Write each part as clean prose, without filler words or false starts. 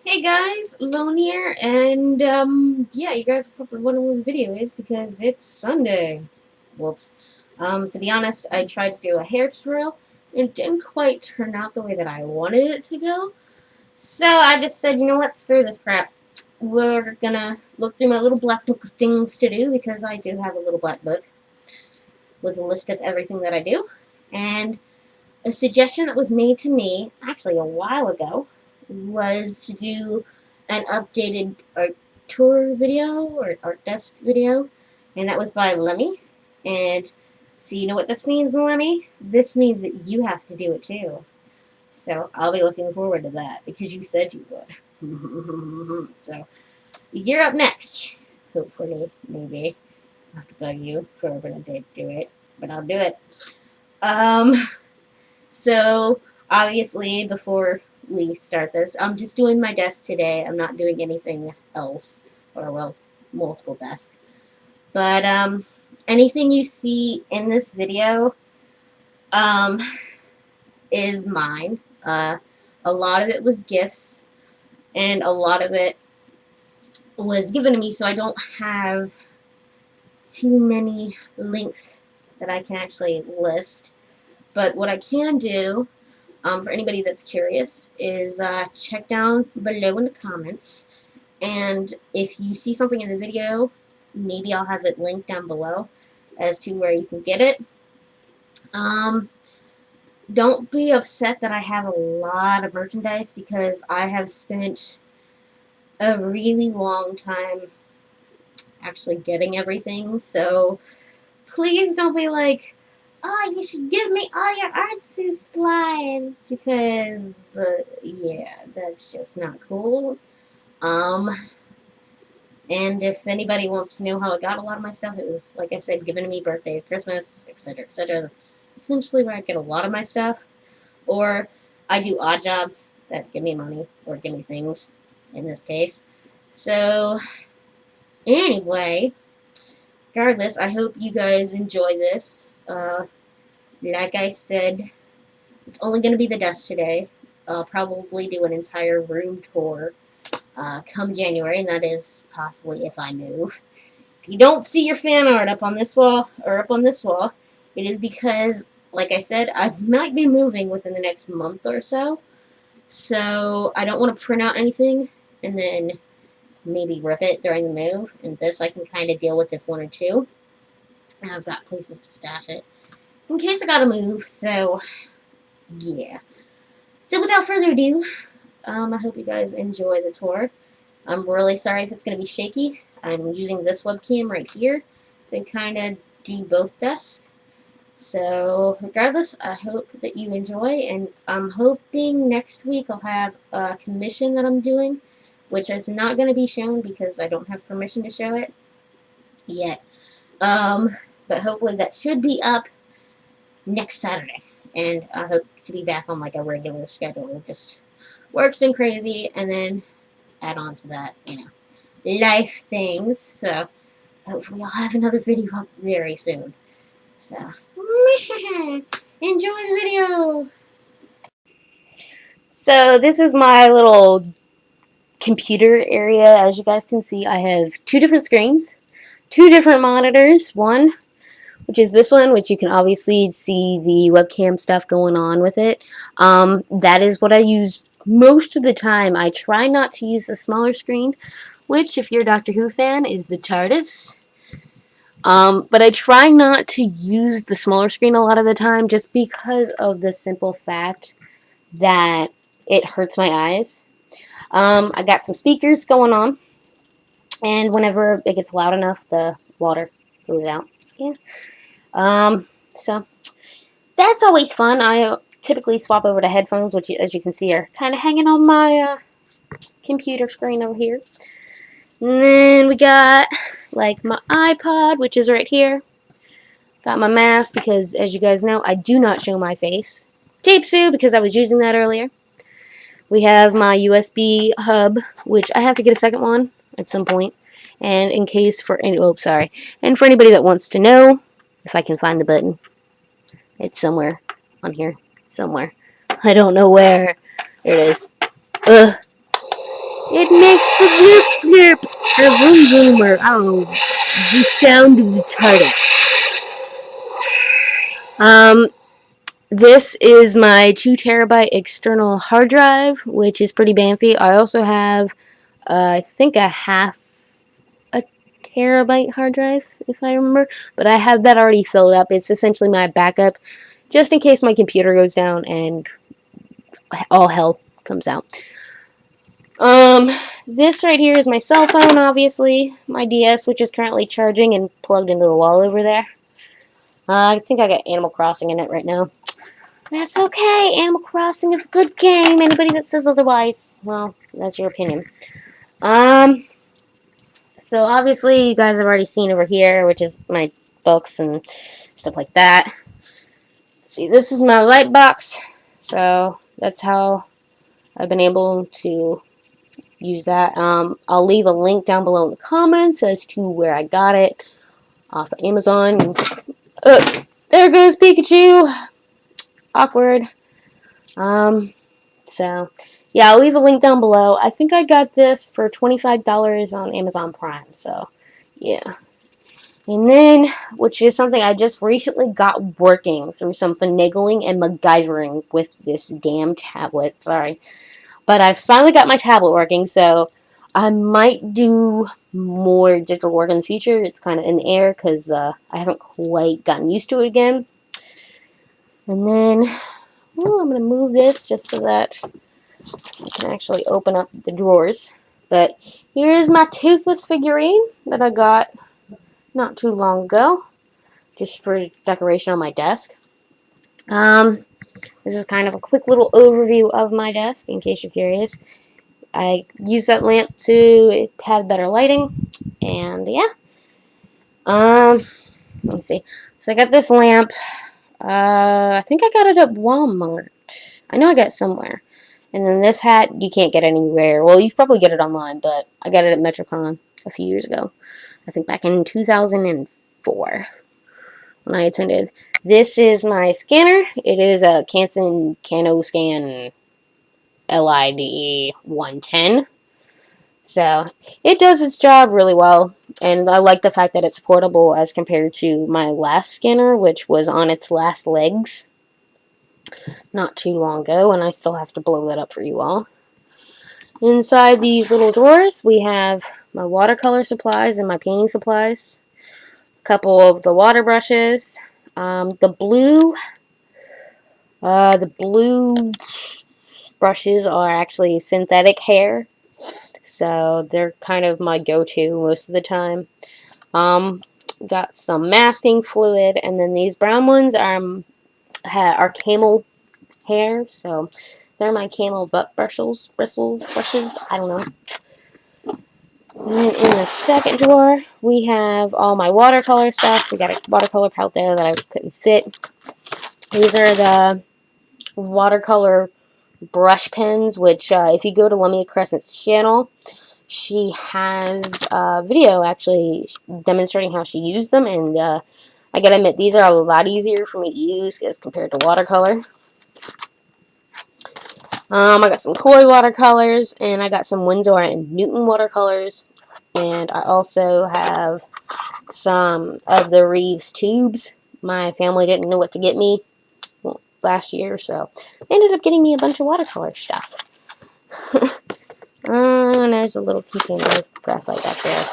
Hey guys, Lone here, and yeah, you guys are probably wondering what the video is because it's Sunday. Whoops. To be honest, I tried to do a hair tutorial and it didn't quite turn out the way that I wanted it to go. So I just said, you know what, screw this crap. We're gonna look through my little black book of things to do because I do have a little black book with a list of everything that I do. And a suggestion that was made to me actually a while ago was to do an updated art tour video or art desk video, and that was by Lemmy. And so you know what this means, Lemmy? This means that you have to do it too. So I'll be looking forward to that because you said you would. So you're up next. Hopefully, maybe. I'll have to bug you for when I did do it, but I'll do it. Um, so obviously before we start this, I'm just doing my desk today. I'm not doing anything else, or well, multiple desks. But anything you see in this video um, is mine. A lot of it was gifts, and a lot of it was given to me, so I don't have too many links that I can actually list. But what I can do, for anybody that's curious, is check down below in the comments. And if you see something in the video, maybe I'll have it linked down below as to where you can get it. Don't be upset that I have a lot of merchandise because I have spent a really long time actually getting everything. So please don't be like, oh, you should give me all your artsy supplies because, yeah, that's just not cool. And if anybody wants to know how I got a lot of my stuff, it was, like I said, given to me birthdays, Christmas, etc., etc. That's essentially where I get a lot of my stuff. Or I do odd jobs that give me money or give me things, in this case. So, anyway, regardless, I hope you guys enjoy this. Like I said, it's only going to be the desk today. I'll probably do an entire room tour come January, and that is possibly if I move. If you don't see your fan art up on this wall, or up on this wall, it is because, like I said, I might be moving within the next month or so. So I don't want to print out anything and then maybe rip it during the move. And this I can kind of deal with if one or two. And I've got places to stash it in case I gotta move. So yeah. So without further ado, I hope you guys enjoy the tour. I'm really sorry if it's going to be shaky. I'm using this webcam right here to kind of do both desks. So regardless, I hope that you enjoy, and I'm hoping next week I'll have a commission that I'm doing, which is not going to be shown because I don't have permission to show it yet. But hopefully that should be up next Saturday, and I hope to be back on like a regular schedule. Just work's been crazy, and then add on to that, life things. So hopefully I'll have another video up very soon. So enjoy the video. So this is my little computer area. As you guys can see, I have two different screens, two different monitors. One, which is this one, which you can obviously see the webcam stuff going on with it. That is what I use most of the time. I try not to use the smaller screen, which, if you're a Doctor Who fan, is the TARDIS. But I try not to use the smaller screen a lot of the time just because of the simple fact that it hurts my eyes. I got some speakers going on, and whenever it gets loud enough, the water goes out. Yeah. So that's always fun. I typically swap over to headphones, which, as you can see, are kind of hanging on my computer screen over here. And then we got like my iPod, which is right here. Got my mask because, as you guys know, I do not show my face. Tape Sue, because I was using that earlier. We have my USB hub, which I have to get a second one at some point. And in case for any, oh, sorry. And for anybody that wants to know, if I can find the button, it's somewhere on here. Somewhere. I don't know where. There it is. Ugh. It makes the blurp blurp or vroom vroom or I don't know the sound of the turtles. This is my 2 terabyte external hard drive, which is pretty fancy. I also have, I think a half a terabyte hard drive, if I remember, but I have that already filled up. It's essentially my backup, just in case my computer goes down and all hell comes out. This right here is my cell phone, obviously. My DS, which is currently charging and plugged into the wall over there. I think I got Animal Crossing in it right now. That's okay. Animal Crossing is a good game. Anybody that says otherwise, well, that's your opinion. So obviously you guys have already seen over here, which is my books and stuff like that. See, this is my light box. So that's how I've been able to use that. I'll leave a link down below in the comments as to where I got it off of Amazon. There goes Pikachu. Awkward. So yeah, I'll leave a link down below. I think I got this for $25 on Amazon Prime. So yeah. And then, which is something I just recently got working through some finagling and MacGyvering with this damn tablet. Sorry. But I finally got my tablet working, so I might do more digital work in the future. It's kind of in the air because I haven't quite gotten used to it again. And then, I'm going to move this just so that I can actually open up the drawers. But here is my toothless figurine that I got not too long ago, just for decoration on my desk. This is kind of a quick little overview of my desk, in case you're curious. I use that lamp to have better lighting, and yeah. Let me see. So I got this lamp. I think I got it at Walmart. I know I got it somewhere. And then this hat, you can't get anywhere. Well, you probably get it online, but I got it at MetroCon a few years ago. I think back in 2004 when I attended. This is my scanner. It is a Canson CanoScan LIDE 110. So it does its job really well, and I like the fact that it's portable as compared to my last scanner, which was on its last legs not too long ago, and I still have to blow that up for you all. Inside these little drawers, we have my watercolor supplies and my painting supplies, a couple of the water brushes, the blue brushes are actually synthetic hair, so they're kind of my go-to most of the time. Got some masking fluid, and then these brown ones are camel hair, so they're my camel butt bristles, I don't know. And then in the second drawer, we have all my watercolor stuff. We got a watercolor palette there that I couldn't fit. These are the watercolor brush pens, which if you go to Lamia Crescent's channel, she has a video actually demonstrating how she used them, and I gotta admit, these are a lot easier for me to use as compared to watercolor. I got some Koi watercolors, and I got some Winsor and Newton watercolors, and I also have some of the Reeves tubes. My family didn't know what to get me last year, so they ended up getting me a bunch of watercolor stuff. And there's a little container of graphite back there.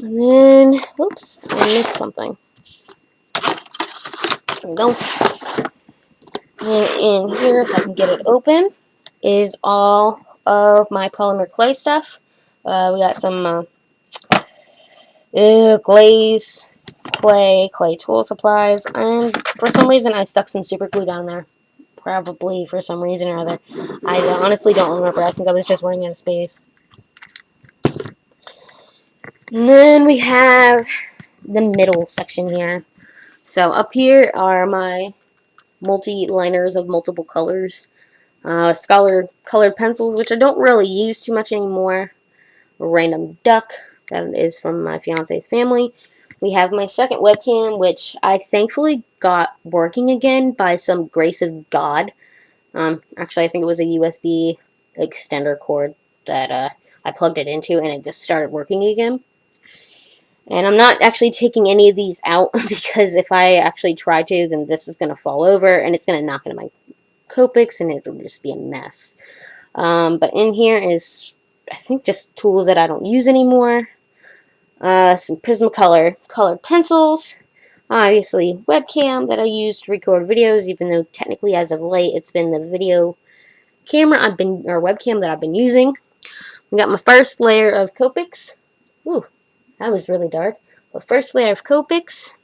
And then, oops, I missed something. There we go. And in here, if I can get it open, is all of my polymer clay stuff. We got some glaze, clay tool supplies, and for some reason I stuck some super glue down there. Probably for some reason or other. I honestly don't remember. I think I was just running out of space. And then we have the middle section here. So up here are my multi-liners of multiple colors. Scholar colored pencils, which I don't really use too much anymore. A random duck, that is from my fiance's family. We have my second webcam, which I thankfully got working again by some grace of God. Actually, I think it was a USB extender cord that I plugged it into, and it just started working again. And I'm not actually taking any of these out because if I actually try to, then this is going to fall over and it's going to knock into my Copics and it'll just be a mess. But in here is, I think, just tools that I don't use anymore. Some Prismacolor colored pencils. Obviously, webcam that I use to record videos, even though technically as of late it's been the video camera or webcam that I've been using. We got my first layer of Copics. Ooh, that was really dark. The first layer of Copics.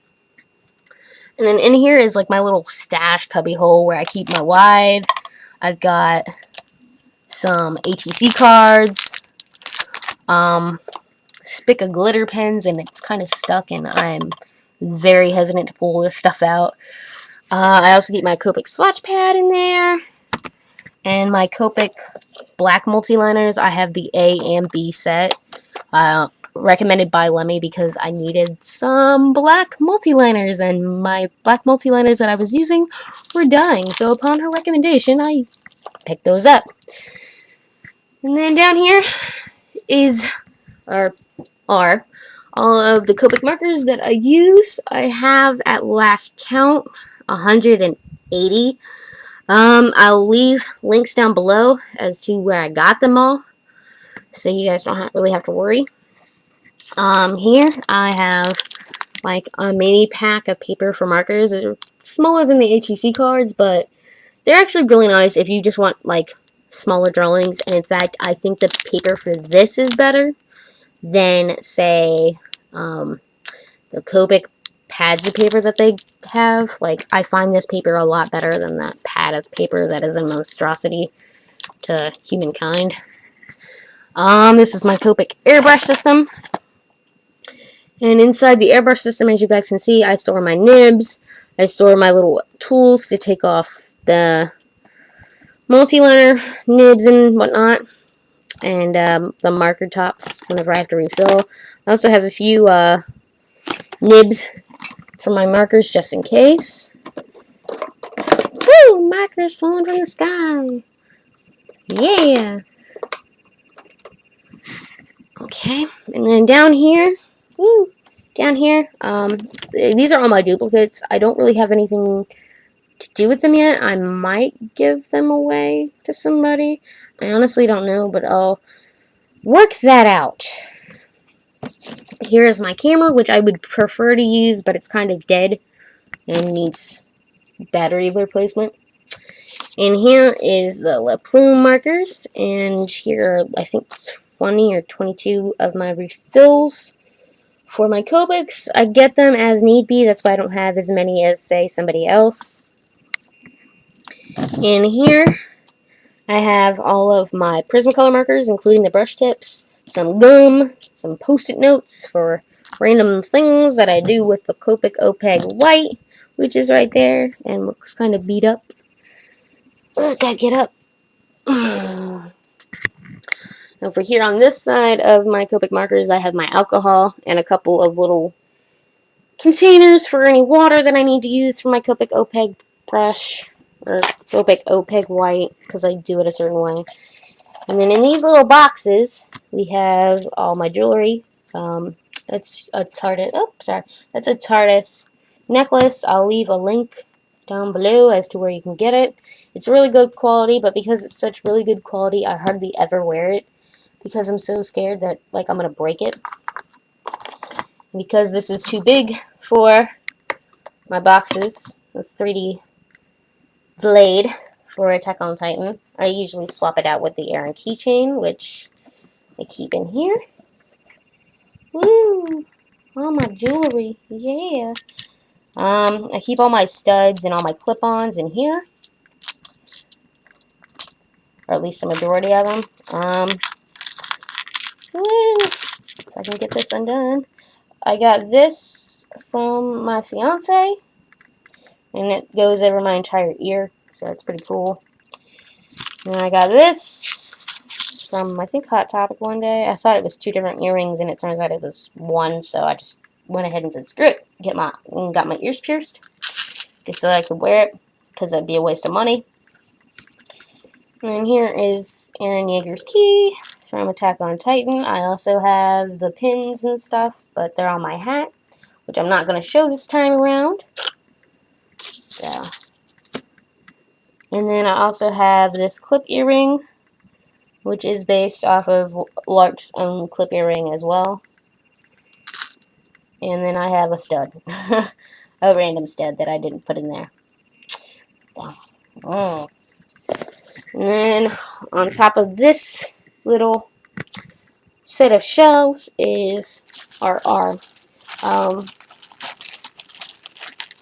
And then in here is like my little stash cubby hole where I keep my wide. I've got some HEC cards, spick of glitter pens, and it's kind of stuck, and I'm very hesitant to pull this stuff out. I also keep my Copic swatch pad in there, and my Copic black multiliners. I have the A and B set, recommended by Lemmy because I needed some black multiliners, and my black multiliners that I was using were dying, so upon her recommendation, I picked those up. And then down here are all of the Copic markers that I use. I have, at last count, 180. I'll leave links down below as to where I got them all, so you guys don't really have to worry. Here I have like a mini pack of paper for markers. They're smaller than the HEC cards, but they're actually really nice if you just want like smaller drawings. And in fact, I think the paper for this is better than, say, the Copic pads of paper that they have. Like, I find this paper a lot better than that pad of paper that is a monstrosity to humankind. This is my Copic airbrush system. And inside the airbrush system, as you guys can see, I store my nibs. I store my little tools to take off the multi-liner nibs and whatnot. And the marker tops whenever I have to refill. I also have a few nibs for my markers just in case. Woo! Markers falling from the sky. Yeah! Okay, and then down here, these are all my duplicates. I don't really have anything to do with them yet. I might give them away to somebody. I honestly don't know, but I'll work that out. Here is my camera, which I would prefer to use, but it's kind of dead and needs battery replacement. And here is the La Plume markers, and here are, I think, 20 or 22 of my refills for my Copics. I get them as need be. That's why I don't have as many as, say, somebody else. In here, I have all of my Prismacolor markers, including the brush tips, some gum, some post-it notes for random things that I do with the Copic OPEG white, which is right there and looks kind of beat up. Ugh, gotta get up. Over here on this side of my Copic markers, I have my alcohol and a couple of little containers for any water that I need to use for my Copic OPEG brush, or Copic OPEG white, because I do it a certain way. And then in these little boxes, we have all my jewelry. That's a TARDIS necklace. I'll leave a link down below as to where you can get it. It's really good quality, but because it's such really good quality, I hardly ever wear it because I'm so scared that, like, I'm going to break it. Because this is too big for my boxes, the 3D blade for Attack on Titan, I usually swap it out with the Aaron keychain, which I keep in here. Woo! All my jewelry, yeah. I keep all my studs and all my clip-ons in here, or at least a majority of them. Woo! If I can get this undone. I got this from my fiance, and it goes over my entire ear, so that's pretty cool. And I got this from, I think, Hot Topic one day. I thought it was 2 different earrings, and it turns out it was one, so I just went ahead and said, screw it, got my ears pierced, just so I could wear it, because that'd be a waste of money. And then here is Aaron Yeager's key from Attack on Titan. I also have the pins and stuff, but they're on my hat, which I'm not going to show this time around. So, and then I also have this clip earring, which is based off of Lark's own clip earring as well. And then I have a stud, a random stud that I didn't put in there. So, And then on top of this little set of shells is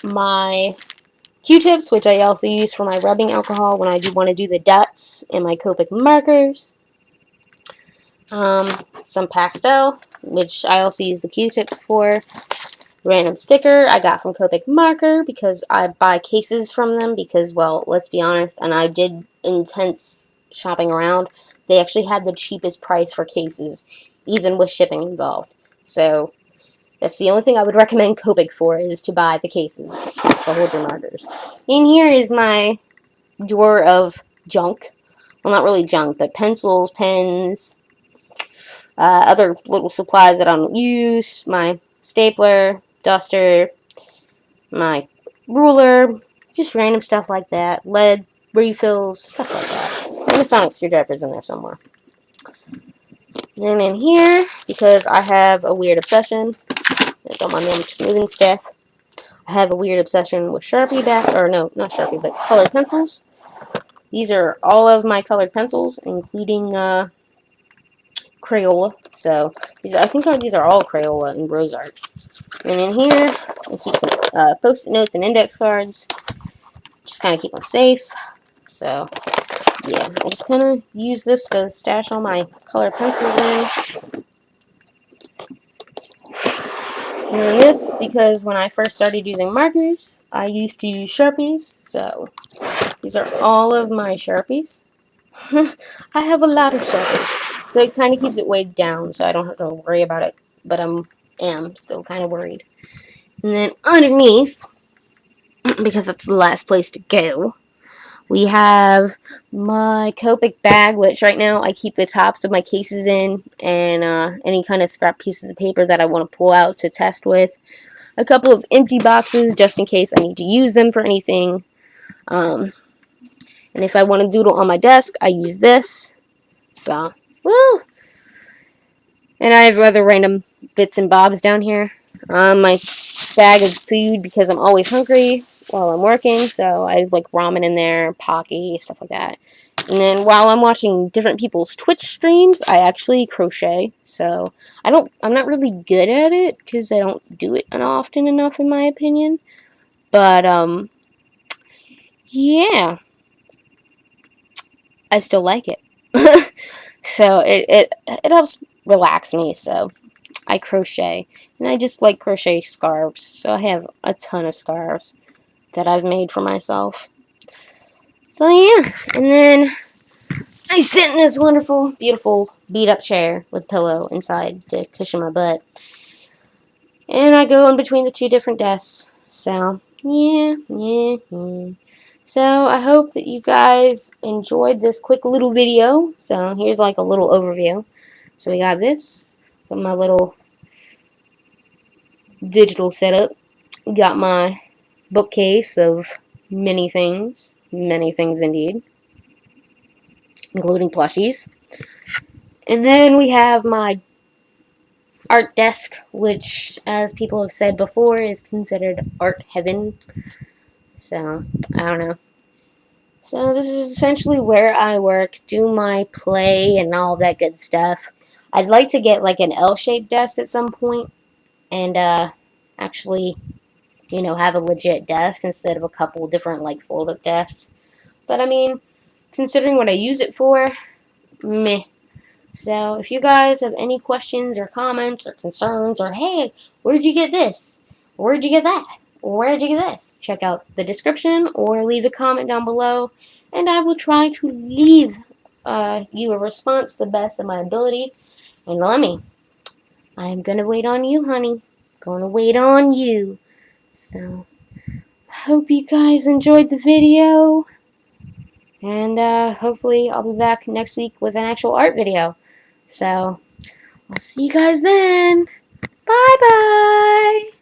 my Q-tips, which I also use for my rubbing alcohol when I do want to do the dots, and my Copic markers. Some pastel, which I also use the Q-tips for. Random sticker I got from Copic Marker because I buy cases from them because, well, let's be honest, and I did intense shopping around. They actually had the cheapest price for cases, even with shipping involved. So that's the only thing I would recommend Copic for, is to buy the cases to hold your markers. In here is my drawer of junk. Well, not really junk, but pencils, pens, other little supplies that I don't use, my stapler, duster, my ruler, just random stuff like that, lead refills, stuff like that. And the sonic screwdriver's in there somewhere. Then in here, because I have a weird obsession, don't mind me, I'm just moving stuff. I have a weird obsession with Sharpie no, not Sharpie, but colored pencils. These are all of my colored pencils, including Crayola. So I think these are all Crayola and Rose Art. And in here, I keep some post-it notes and index cards. Just kind of keep them safe. So, yeah, I just kind of use this to stash all my colored pencils in. And then this, because when I first started using markers, I used to use Sharpies. So, these are all of my Sharpies. I have a lot of Sharpies. So it kind of keeps it weighed down, so I don't have to worry about it. But I am still kind of worried. And then underneath, because that's the last place to go, we have my Copic bag, which right now I keep the tops of my cases in, and any kind of scrap pieces of paper that I want to pull out to test with. A couple of empty boxes, just in case I need to use them for anything. And if I want to doodle on my desk, I use this. So, woo! And I have other random bits and bobs down here. My bag of food, because I'm always hungry while I'm working, so I have like ramen in there, Pocky, stuff like that. And then while I'm watching different people's Twitch streams, I actually crochet. So I'm not really good at it because I don't do it often enough, in my opinion. But yeah, I still like it. So it helps relax me. So I crochet, and I just like crochet scarves. So I have a ton of scarves that I've made for myself. So yeah, and then I sit in this wonderful, beautiful, beat-up chair with a pillow inside to cushion my butt. And I go in between the two different desks. So, yeah. So, I hope that you guys enjoyed this quick little video. So, here's like a little overview. So, we got this, got my little digital setup. We got my bookcase of many things indeed, including plushies. And then we have my art desk, which, as people have said before, is considered art heaven. So, I don't know. So, this is essentially where I work, do my play, and all that good stuff. I'd like to get like an L-shaped desk at some point, and actually, have a legit desk instead of a couple different like fold-up desks. But I mean, considering what I use it for, meh. So, if you guys have any questions or comments or concerns, or hey, where'd you get this? Where'd you get that? Where'd you get this? Check out the description or leave a comment down below, and I will try to leave you a response to the best of my ability. And Lemmy, I'm gonna wait on you, honey. Gonna wait on you. So, hope you guys enjoyed the video. And hopefully I'll be back next week with an actual art video. So, I'll see you guys then. Bye bye!